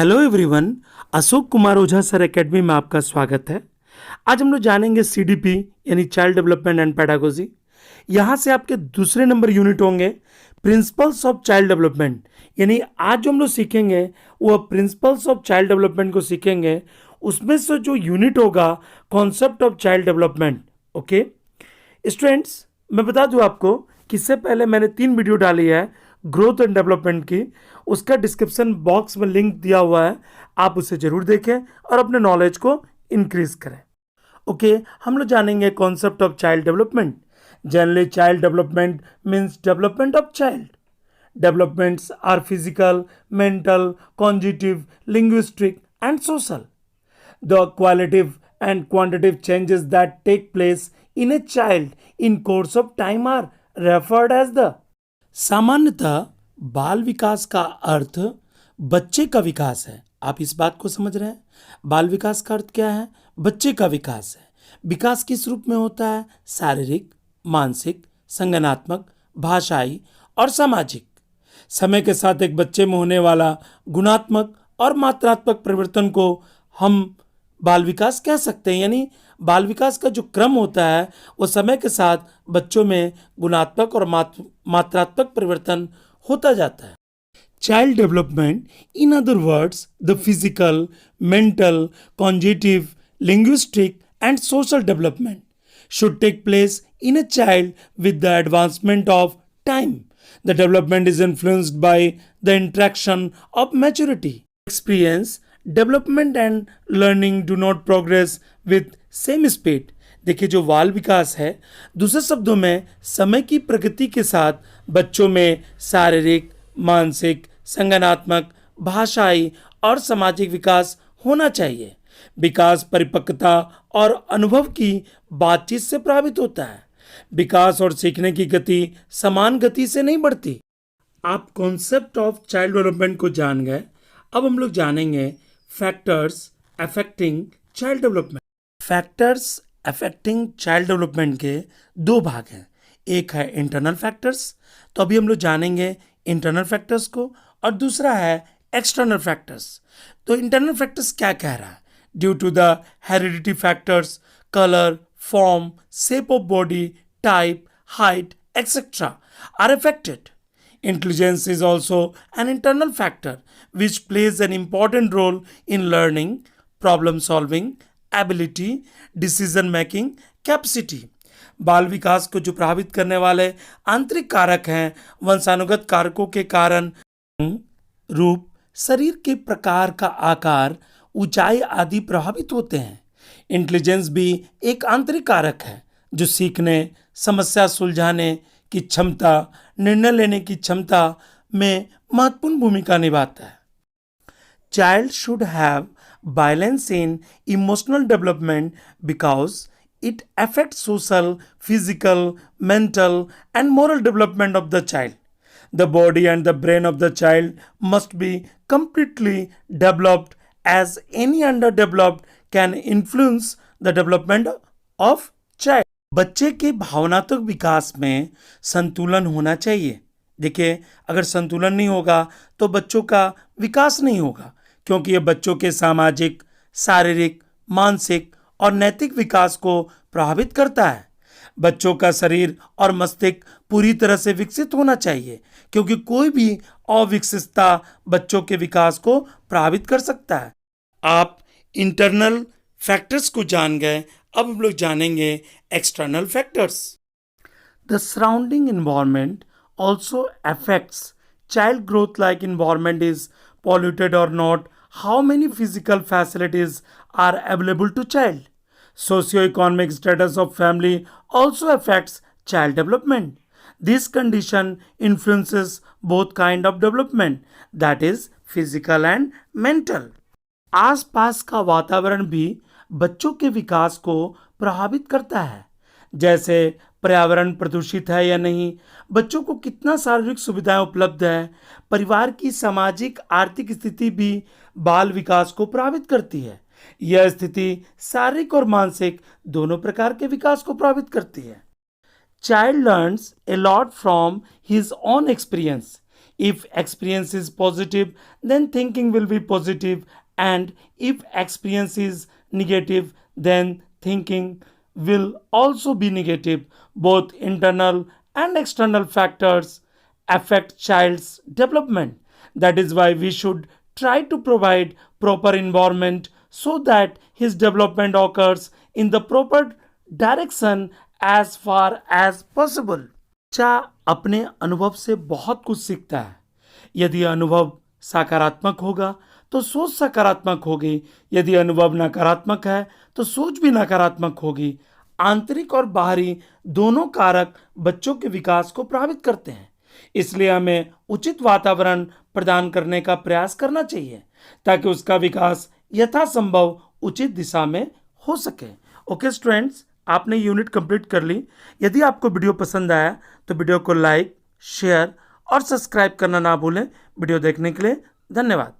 Hello everyone, Ashok Kumar Ojha sir academy में आपका स्वागत है। आज हम लोग जानेंगे सीडीपी यानी चाइल्ड डेवलपमेंट एंड पैडागोजी। यहाँ से आपके दूसरे नंबर यूनिट होंगे प्रिंसिपल्स ऑफ चाइल्ड डेवलपमेंट। यानी आज जो हम लोग सीखेंगे वो प्रिंसिपल्स ऑफ चाइल्ड डेवलपमेंट को सीखेंगे। उसमें से जो यूनिट होगा concept of child development. Okay students, मैं बता दूं आपको कि इससे पहले मैंने 3 वीडियो डाली है ग्रोथ एंड डेवलपमेंट की। उसका डिस्क्रिप्शन बॉक्स में लिंक दिया हुआ है, आप उसे जरूर देखें और अपने नॉलेज को इंक्रीज करें। ओके हम लोग जानेंगे concept of child development. Generally child development means development of child. Developments are physical, mental, cognitive, linguistic and social. The qualitative and quantitative changes that take place in a child in course of time are referred as the. सामान्यतः बाल विकास का अर्थ बच्चे का विकास है। आप इस बात को समझ रहे हैं? बाल विकास का अर्थ क्या है? बच्चे का विकास है। विकास किस रूप में होता है? शारीरिक, मानसिक, संज्ञानात्मक, भाषाई और सामाजिक। समय के साथ एक बच्चे में होने वाला गुणात्मक और मात्रात्मक परिवर्तन को हम बाल विकास कह सकते हैं। यानी बाल विकास का जो क्रम होता है वो समय के साथ बच्चों में गुणात्मक और मात्रात्मक परिवर्तन होता जाता है। Child development, in other words the physical, mental, cognitive, linguistic and social development should take place in a child with the advancement of time. The development is influenced by the interaction of maturity. Experience, development and learning do not progress with same speed. देखिए, जो बाल विकास है, दूसरे शब्दों में समय की प्रगति के साथ बच्चों में शारीरिक, मानसिक, संज्ञानात्मक, भाषाई और सामाजिक विकास होना चाहिए। विकास परिपक्वता और अनुभव की बातचीत से प्रभावित होता है। विकास और सीखने की गति समान गति से नहीं बढ़ती। आप कॉन्सेप्ट ऑफ चाइल्ड डेवलपमेंट को जान गए। अब हम लोग जानेंगे factors affecting child development. Factors affecting child development के 2 भाग हैं। एक है इंटरनल फैक्टर्स, तो अभी हम लोग जानेंगे इंटरनल फैक्टर्स को, और दूसरा है एक्सटर्नल फैक्टर्स। तो इंटरनल फैक्टर्स क्या कह रहा है? Due to the heredity factors, colour, form, shape of body, type, height etc. are affected. Intelligence is also an internal factor which plays an important role in learning, problem solving, ability, decision making, capacity. बाल विकास को जो प्रभावित करने वाले आंतरिक कारक हैं, वंशानुगत कारकों के कारण रूप, शरीर के प्रकार का आकार, ऊंचाई आदि प्रभावित होते हैं। इंटेलिजेंस भी एक आंतरिक कारक है जो सीखने, समस्या सुलझाने की क्षमता, निर्णय लेने की क्षमता में महत्वपूर्ण भूमिका निभाता है। Child should have balance in emotional development because it affects social, physical, mental and moral development of the child. The body and the brain of the child must be completely developed, as any underdeveloped can influence the development of child. बच्चे के भावनात्मक विकास में संतुलन होना चाहिए। देखिए, अगर संतुलन नहीं होगा तो बच्चों का विकास नहीं होगा, क्योंकि ये बच्चों के सामाजिक, शारीरिक, मानसिक और नैतिक विकास को प्रभावित करता है। बच्चों का शरीर और मस्तिष्क पूरी तरह से विकसित होना चाहिए, क्योंकि कोई भी अविकसितता बच्चों के विकास को प्रभावित कर सकता है। आप इंटरनल फैक्टर्स को जान गए। अब हम लोग जानेंगे external factors. The surrounding environment also affects child growth, like environment is polluted or not, how many physical facilities are available to child. Socioeconomic status of family also affects child development. This condition influences both kind of development, that is physical and mental. आसपास का वातावरण भी बच्चों के विकास को प्रभावित करता है, जैसे पर्यावरण प्रदूषित है या नहीं, बच्चों को कितना शारीरिक सुविधाएं उपलब्ध है, परिवार की सामाजिक आर्थिक स्थिति भी बाल विकास को प्रभावित करती है। यह स्थिति शारीरिक और मानसिक दोनों प्रकार के विकास को प्रभावित करती है। Child learns a lot from his own experience If experience is positive, then thinking will be positive, and if experience is negative, then thinking will also be negative. Both internal and external factors affect child's development. That is why we should try to provide proper environment so that his development occurs in the proper direction as far as possible. बच्चा अपने अनुभव से बहुत कुछ सीखता है। यदि अनुभव सकारात्मक होगा तो सोच सकारात्मक होगी, यदि अनुभव नकारात्मक है तो सोच भी नकारात्मक होगी। आंतरिक और बाहरी दोनों कारक बच्चों के विकास को प्रभावित करते हैं, इसलिए हमें उचित वातावरण प्रदान करने का प्रयास करना चाहिए ताकि उसका विकास यथासंभव उचित दिशा में हो सके। ओके स्टूडेंट्स, आपने यूनिट कंप्लीट कर ली। यदि आपको वीडियो पसंद आया तो वीडियो को लाइक, शेयर और सब्सक्राइब करना ना भूलें। वीडियो देखने के लिए धन्यवाद।